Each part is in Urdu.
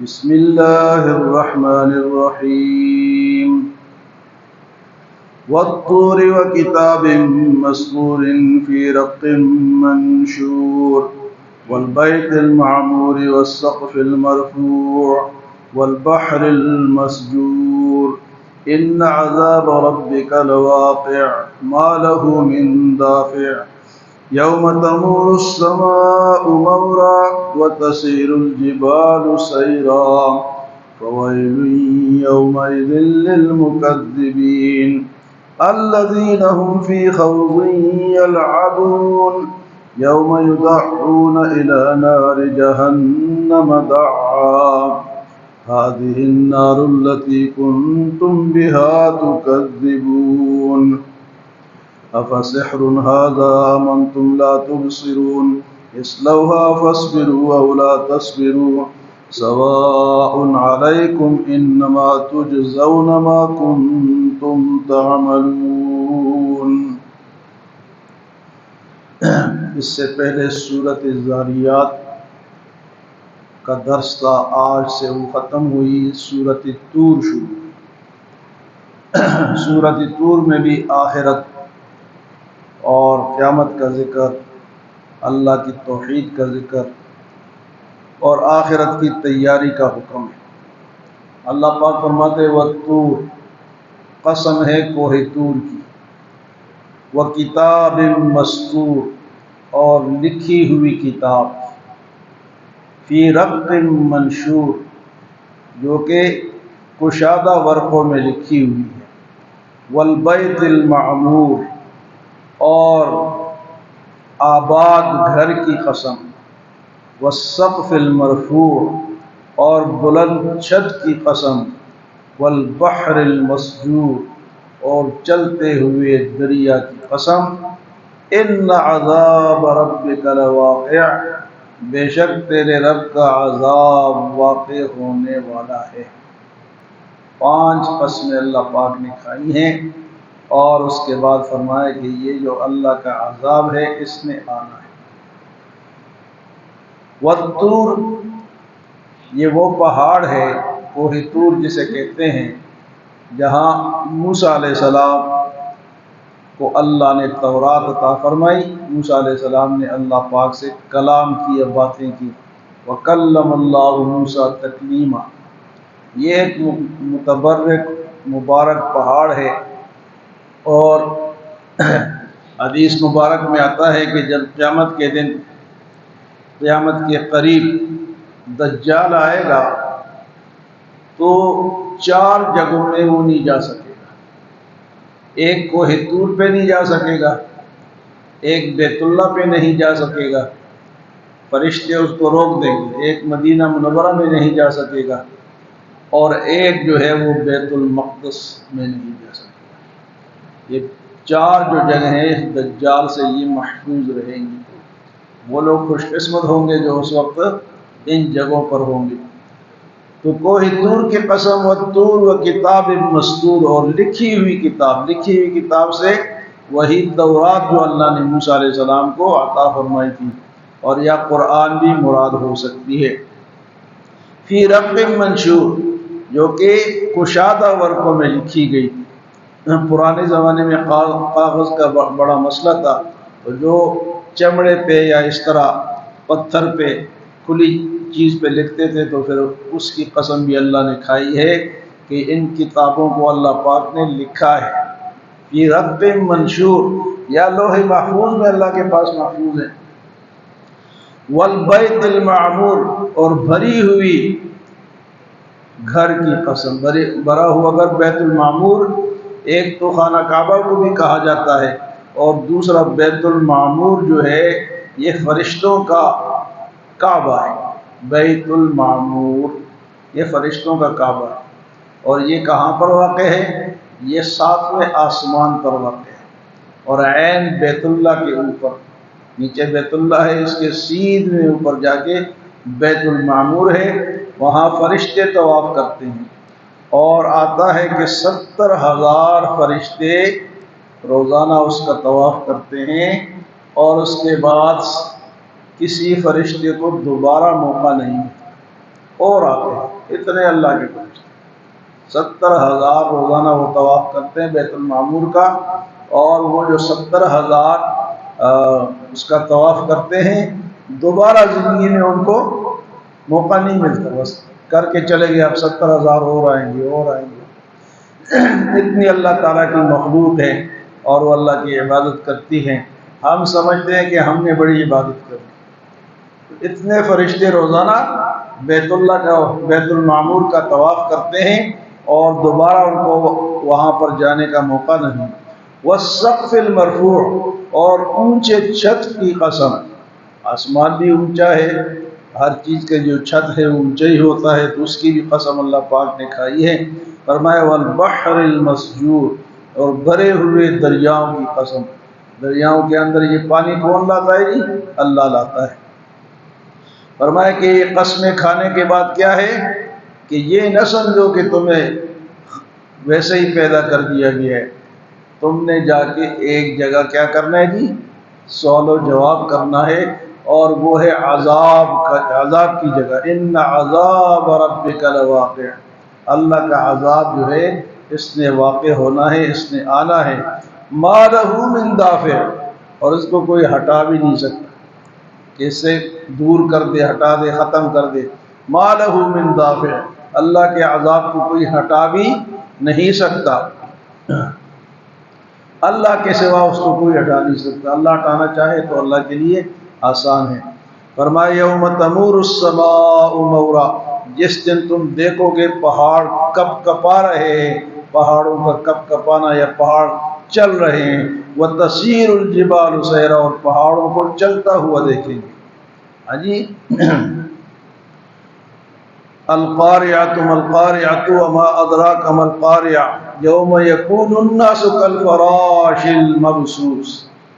بسم الله الرحمن الرحيم والطور وكتاب مسطور في رق منشور والبيت المعمور والسقف المرفوع والبحر المسجور إن عذاب ربك لواقع ما له من دافع يوم تمور السماء مورا وتسير الجبال سيرا فويل يومئذ للمكذبين الذين هم في خوض يلعبون يوم يدعون إلى نار جهنم دعا هذه النار التي كنتم بها تكذبون أفسحر هذا أم أنتم لا تبصرون اصلوها فاصبروا أو لا تصبروا سواء عليكم إنما تجزون ما كنتم تعملون۔ اس سے پہلے سورۃ الذاریات کا درس تھا، آج سے وہ ختم ہوئی سورۃ طور شروع۔ سورۃ طور میں بھی آخرت اور قیامت کا ذکر، اللہ کی توحید کا ذکر اور آخرت کی تیاری کا حکم ہے۔ اللہ پاک فرماتے والطور، قسم ہے کوہ طور کی، وکتاب مسطور، اور لکھی ہوئی کتاب، فی رق منشور، جو کہ کشادہ ورقوں میں لکھی ہوئی ہے، والبیت المعمور، اور آباد گھر کی قسم، والسقف المرفوع، اور بلند چھت کی قسم، والبحر المسجور، اور چلتے ہوئے دریا کی قسم، ان عذاب ربک لواقع، بے شک تیرے رب کا عذاب واقع ہونے والا ہے۔ 5 قسمیں اللہ پاک نے کھائی ہیں، اور اس کے بعد فرمایا کہ یہ جو اللہ کا عذاب ہے اس نے آنا ہے۔ والطور، یہ وہ پہاڑ ہے، کوہ طور جسے کہتے ہیں، جہاں موسیٰ علیہ السلام کو اللہ نے تورات عطا فرمائی۔ موسیٰ علیہ السلام نے اللہ پاک سے کلام کیا، باتیں کی، وَكَلَّمَ اللَّهُ مُوسَىٰ تَكْلِيمًا۔ یہ ایک متبرک مبارک پہاڑ ہے، اور حدیث مبارک میں آتا ہے کہ جب قیامت کے دن، قیامت کے قریب دجال آئے گا تو 4 جگہوں میں وہ نہیں جا سکے گا۔ ایک کوہ طور پہ نہیں جا سکے گا، ایک بیت اللہ پہ نہیں جا سکے گا، فرشتے اس کو روک دیں گے، ایک مدینہ منورہ میں نہیں جا سکے گا، اور ایک جو ہے وہ بیت المقدس میں نہیں جا سکے گا۔ یہ 4 جو جگہیں ہیں دجال سے یہ محفوظ رہیں گی۔ وہ لوگ خوش قسمت ہوں گے جو اس وقت ان جگہوں پر ہوں گے۔ تو کوہ طور کی قسم، والطور وکتاب مسطور، اور لکھی ہوئی کتاب، لکھی ہوئی کتاب سے وہی تورات جو اللہ نے موسیٰ علیہ السلام کو عطا فرمائی تھی، اور یا قرآن بھی مراد ہو سکتی ہے۔ فی رق منشور، جو کہ کشادہ ورقوں میں لکھی گئی۔ پرانے زمانے میں کاغذ کا بڑا مسئلہ تھا، جو چمڑے پہ یا اس طرح پتھر پہ کھلی چیز پہ لکھتے تھے، تو پھر اس کی قسم بھی اللہ نے کھائی ہے کہ ان کتابوں کو اللہ پاک نے لکھا ہے۔ فی رق منشور، یا لوح محفوظ میں اللہ کے پاس محفوظ ہے۔ والبیت المعمور، اور بھری ہوئی گھر کی قسم، بھرا ہوا گھر بیت المعمور، ایک تو خانہ کعبہ کو بھی کہا جاتا ہے، اور دوسرا بیت المعمور جو ہے یہ فرشتوں کا کعبہ ہے۔ بیت المعمور یہ فرشتوں کا کعبہ ہے، اور یہ کہاں پر واقع ہے؟ یہ 7ویں آسمان پر واقع ہے، اور عین بیت اللہ کے اوپر، نیچے بیت اللہ ہے، اس کے سیدھے اوپر جا کے بیت المعمور ہے، وہاں فرشتے طواف کرتے ہیں، اور آتا ہے کہ 70,000 فرشتے روزانہ اس کا طواف کرتے ہیں، اور اس کے بعد کسی فرشتے کو دوبارہ موقع نہیں ملتا۔ اور آتے ہیں اتنے اللہ کے فرشتے، 70,000 روزانہ وہ طواف کرتے ہیں بیت المعمور کا، اور وہ جو 70,000 اس کا طواف کرتے ہیں، دوبارہ زندگی میں ان کو موقع نہیں ملتا، بس کر کے چلے گئے، اب 70,000 اور آئیں گے اور آئیں گے۔ اتنی اللہ تعالیٰ کی مخلوق ہے اور وہ اللہ کی عبادت کرتی ہیں۔ ہم سمجھتے ہیں کہ ہم نے بڑی عبادت کر دی، اتنے فرشتے روزانہ بیت اللہ کا، بیت المعمور کا طواف کرتے ہیں اور دوبارہ ان کو وہاں پر جانے کا موقع نہیں۔ والسقف المرفوع، اور اونچے چھت کی قسم، آسمان بھی اونچا ہے، ہر چیز کے جو چھت ہے وہ اونچا ہی ہوتا ہے، تو اس کی بھی قسم اللہ پاک نے کھائی ہے۔ فرمایا والبحر المسجور، اور بھرے ہوئے دریاؤں کی قسم، دریاؤں کے اندر یہ پانی کون لاتا ہے؟ جی اللہ لاتا ہے۔ فرمایا کہ یہ قسمیں کھانے کے بعد کیا ہے کہ یہ نہ سمجھو کہ تمہیں ویسے ہی پیدا کر دیا گیا ہے، تم نے جا کے ایک جگہ کیا کرنا ہے جی؟ سوال و جواب کرنا ہے، اور وہ ہے عذاب کی جگہ۔ ان عذاب ربک لواقع، اللہ کا عذاب جو ہے اس نے واقع ہونا ہے، اس نے آنا ہے۔ ما لہ من دافع، اور اس کو کوئی ہٹا بھی نہیں سکتا کہ اس سے دور کر دے، ہٹا دے، ختم کر دے۔ ما لہ من دافع، اللہ کے عذاب کو کوئی ہٹا بھی نہیں سکتا، اللہ کے سوا اس کو کوئی ہٹا نہیں سکتا۔ اللہ ہٹانا چاہے تو اللہ کے لیے آسان ہے۔ فرمایا یوم تمور السماء مورا، جس دن تم دیکھو گے پہاڑ کپ کپا رہے ہیں، پہاڑوں کا کپ کپانا یا پہاڑ چل رہے ہیں، وتسیر الجبال سیرا، اور پہاڑوں کو چلتا ہوا دیکھیں گے۔ ہاں جی القارعۃ ما القارعۃ وما ادراک ما القارعۃ یوم یکون الناس کالفراش المبثوث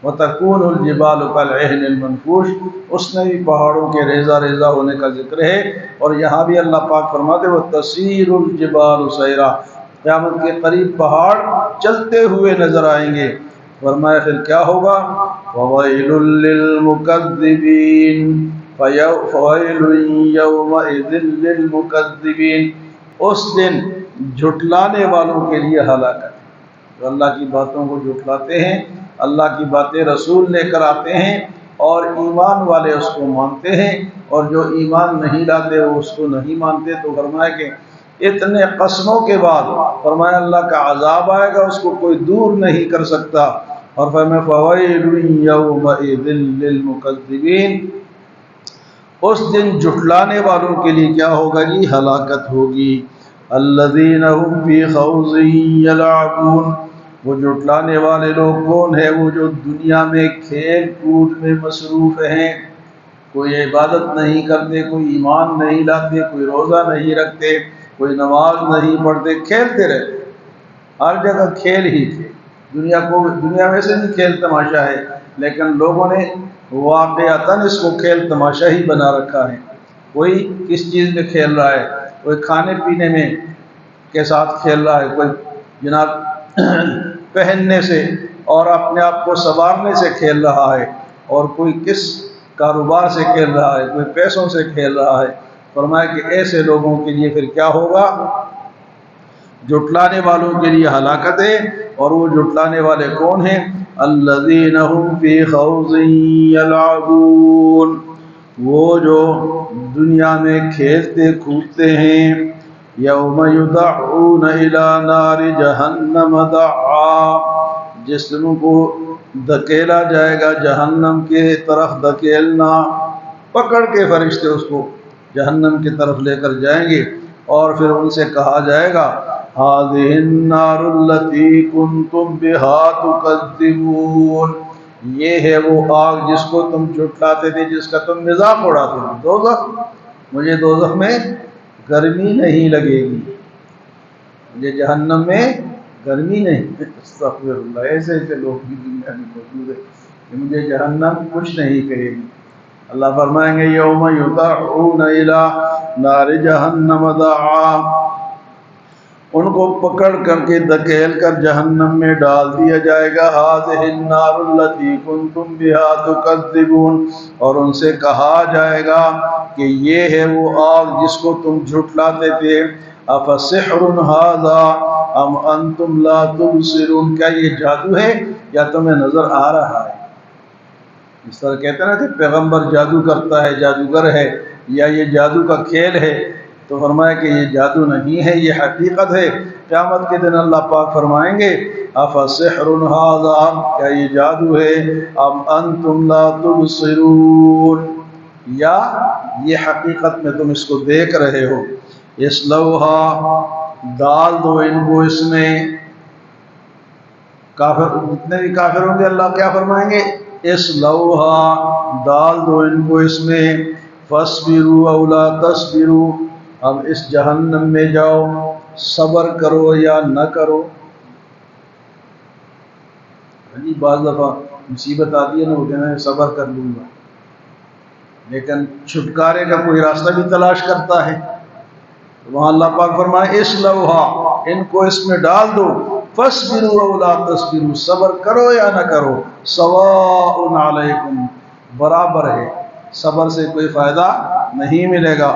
وتکون الجبال کالعہن المنفوش۔ اس میں بھی پہاڑوں کے ریزہ ریزہ ہونے کا ذکر ہے، اور یہاں بھی اللہ پاک فرماتے وہ تسیر الجبال سیرا، قیامت کے قریب پہاڑ چلتے ہوئے نظر آئیں گے۔ فرمایا پھر کیا ہوگا؟ وویل للمکذبین، فویل یومئذ للمکذبین، اس دن جھٹلانے والوں کے لیے ہلاکت، جو اللہ کی باتوں کو جھٹلاتے ہیں، اللہ کی باتیں رسول لے کر آتے ہیں اور ایمان والے اس کو مانتے ہیں، اور جو ایمان نہیں لاتے وہ اس کو نہیں مانتے۔ تو فرمایا کہ اتنے قسموں کے بعد فرمایا اللہ کا عذاب آئے گا، اس کو کوئی دور نہیں کر سکتا، اور فرمایا فویل یومئذ للمکذبین، اس دن جھٹلانے والوں کے لیے کیا ہوگا جی؟ ہلاکت ہوگی۔ الذین هم فی خوض یلعبون، وہ جھٹلانے والے لوگ کون ہیں؟ وہ جو دنیا میں کھیل کود میں مصروف ہیں، کوئی عبادت نہیں کرتے، کوئی ایمان نہیں لاتے، کوئی روزہ نہیں رکھتے، کوئی نماز نہیں پڑھتے، کھیلتے رہتے، ہر جگہ کھیل ہی تھے۔ دنیا ویسے بھی کھیل تماشا ہے، لیکن لوگوں نے واقعتاً اس کو کھیل تماشا ہی بنا رکھا ہے۔ کوئی کس چیز میں کھیل رہا ہے، کوئی کھانے پینے میں کے ساتھ کھیل رہا ہے، کوئی جناب پہننے سے اور اپنے آپ کو سنوارنے سے کھیل رہا ہے، اور کوئی کس کاروبار سے کھیل رہا ہے، کوئی پیسوں سے کھیل رہا ہے۔ فرمایا کہ ایسے لوگوں کے لیے پھر کیا ہوگا؟ جھٹلانے والوں کے لیے ہلاکت ہے، اور وہ جھٹلانے والے کون ہیں؟ الذین هم فی خوض یلعبون، وہ جو دنیا میں کھیلتے کودتے ہیں۔ یوم یدعون الی نار جہنم دعا، جس دن کو دھکیلا جائے گا جہنم کے طرف دھکیلنا، پکڑ کے فرشتے اس کو جہنم کی طرف لے کر جائیں گے، اور پھر ان سے کہا جائے گا هذه النار التي كنتم بها تكذبون، یہ ہے وہ آگ جس کو تم جھٹلاتے تھے، جس کا تم مذاق اڑاتے تھے، دوزخ۔ مجھے دوزخ میں گرمی نہیں لگے گی، مجھے جہنم میں گرمی نہیں، استغفر اللہ، ایسے ایسے لوگ بھی دنیا میں موجود ہیں کہ مجھے جہنم کچھ نہیں کرے گی۔ اللہ فرمائیں گے یوم یدعون الی نار جہنم دعا، ان کو پکڑ کر کے دھکیل کر جہنم میں ڈال دیا جائے گا۔ هذه النار التي كنتم بها تكذبون، اور ان سے کہا جائے گا کہ یہ ہے وہ آگ جس کو تم جھٹلاتے تھے، افسحر ھذا ام انتم لا تبصرون، کیا یہ جادو ہے یا تمہیں نظر آ رہا ہے؟ اس طرح کہتے ہیں نا کہ پیغمبر جادو کرتا ہے، جادوگر ہے، یا یہ جادو کا کھیل ہے، تو فرمایا کہ یہ جادو نہیں ہے، یہ حقیقت ہے۔ قیامت کے دن اللہ پاک فرمائیں گے افسحر ھذا، کیا یہ جادو ہے، ام انتم لا تبصرون، یا یہ حقیقت میں تم اس کو دیکھ رہے ہو۔ اصلوھا، ڈال دو ان کو اس میں۔ کافر جتنے بھی کافر ہوں گے اللہ کیا فرمائیں گے؟ اصلوھا، ڈال دو ان کو اس میں، فاصبروا او لا تصبروا، اب اس جہنم میں جاؤ، صبر کرو یا نہ کرو۔ بعض دفعہ مصیبت آتی ہے نا، وہ کہنا ہے صبر کر لوں گا، لیکن چھٹکارے کا کوئی راستہ بھی تلاش کرتا ہے۔ وہاں اللہ پاک فرمائے اصلوھا، ان کو اس میں ڈال دو، فاصبروا او لا تصبروا، صبر کرو یا نہ کرو، سواء علیکم، برابر ہے، صبر سے کوئی فائدہ نہیں ملے گا۔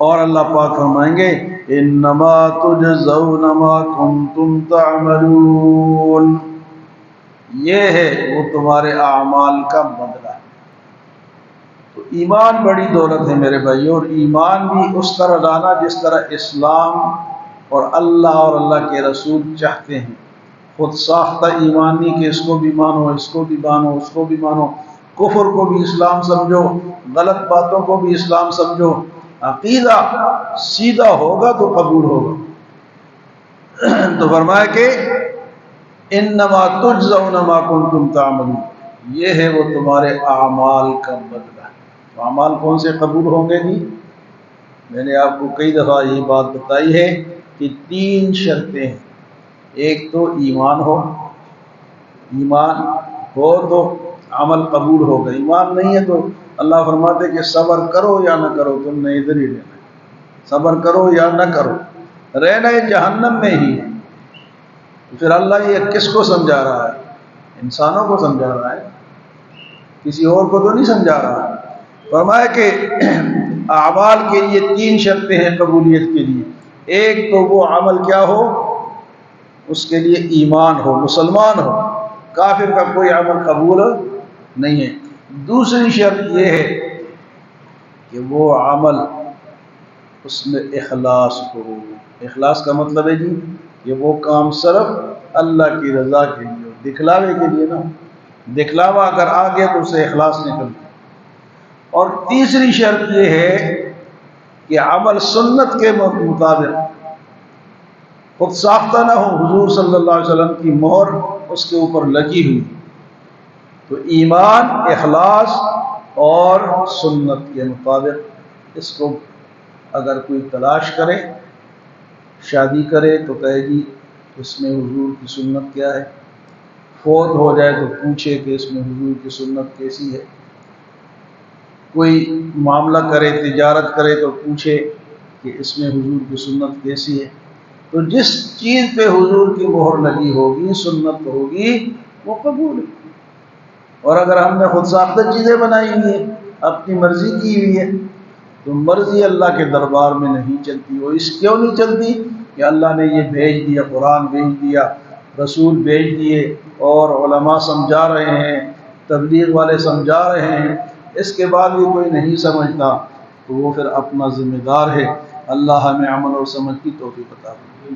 اور اللہ پاک فرمائیں گے انما تجزون ما کنتم تعملون، یہ ہے وہ تمہارے اعمال کا بدلہ۔ تو ایمان بڑی دولت ہے میرے بھائیو، اور ایمان بھی اس طرح لانا جس طرح اسلام اور اللہ کے رسول چاہتے ہیں۔ خود ساختہ ایمان نہیں کہ اس کو بھی مانو، اس کو بھی مانو، اس کو بھی مانو، کفر کو بھی اسلام سمجھو، غلط باتوں کو بھی اسلام سمجھو۔ عقیدہ سیدھا ہوگا تو قبول ہوگا۔ تو فرمایا کہ انما تجزون ما کنتم تعملون، یہ ہے وہ تمہارے اعمال کا بدلہ۔ تو اعمال کون سے قبول ہوں گے؟ جی میں نے آپ کو کئی دفعہ یہ بات بتائی ہے کہ 3 شرطیں ہیں۔ ایک تو ایمان ہو، ایمان ہو تو عمل قبول ہوگا، ایمان نہیں ہے تو اللہ فرماتے کہ صبر کرو یا نہ کرو، تم نے ادھر ہی رہنا ہے، صبر کرو یا نہ کرو، رہنا ہے جہنم میں ہی ہے۔ پھر اللہ یہ کس کو سمجھا رہا ہے؟ انسانوں کو سمجھا رہا ہے، کسی اور کو تو نہیں سمجھا رہا۔ فرمایا کہ اعمال کے لیے 3 شرطیں ہیں قبولیت کے لیے۔ ایک تو وہ عمل کیا ہو، اس کے لیے ایمان ہو، مسلمان ہو، کافر کا کوئی عمل قبول نہیں ہے۔ دوسری شرط یہ ہے کہ وہ عمل اس میں اخلاص ہو۔ اخلاص کا مطلب ہے جی کہ وہ کام صرف اللہ کی رضا کے لیے ہو، دکھلاوے کے لیے نہ، دکھلاوا اگر آ گیا تو اسے اخلاص نکلتا۔ اور تیسری شرط یہ ہے کہ عمل سنت کے مطابق خود ساختہ نہ ہو، حضور صلی اللہ علیہ وسلم کی مہر اس کے اوپر لگی ہوئی۔ تو ایمان، اخلاص اور سنت کے مطابق اس کو اگر کوئی تلاش کرے، شادی کرے تو کہے گی اس میں حضور کی سنت کیا ہے، فوت ہو جائے تو پوچھے کہ اس میں حضور کی سنت کیسی ہے، کوئی معاملہ کرے، تجارت کرے تو پوچھے کہ اس میں حضور کی سنت کیسی ہے۔ تو جس چیز پہ حضور کی مہر لگی ہوگی، سنت ہوگی، وہ قبول ہے۔ اور اگر ہم نے خود ساختہ چیزیں بنائی ہوئی ہیں، اپنی مرضی کی ہوئی ہے، تو مرضی اللہ کے دربار میں نہیں چلتی۔ وہ اس کیوں نہیں چلتی کہ اللہ نے یہ بھیج دیا، قرآن بھیج دیا، رسول بھیج دیے، اور علماء سمجھا رہے ہیں، تبلیغ والے سمجھا رہے ہیں، اس کے بعد بھی کوئی نہیں سمجھتا تو وہ پھر اپنا ذمہ دار ہے۔ اللہ ہمیں عمل اور سمجھ کی توفیق عطا فرمائے۔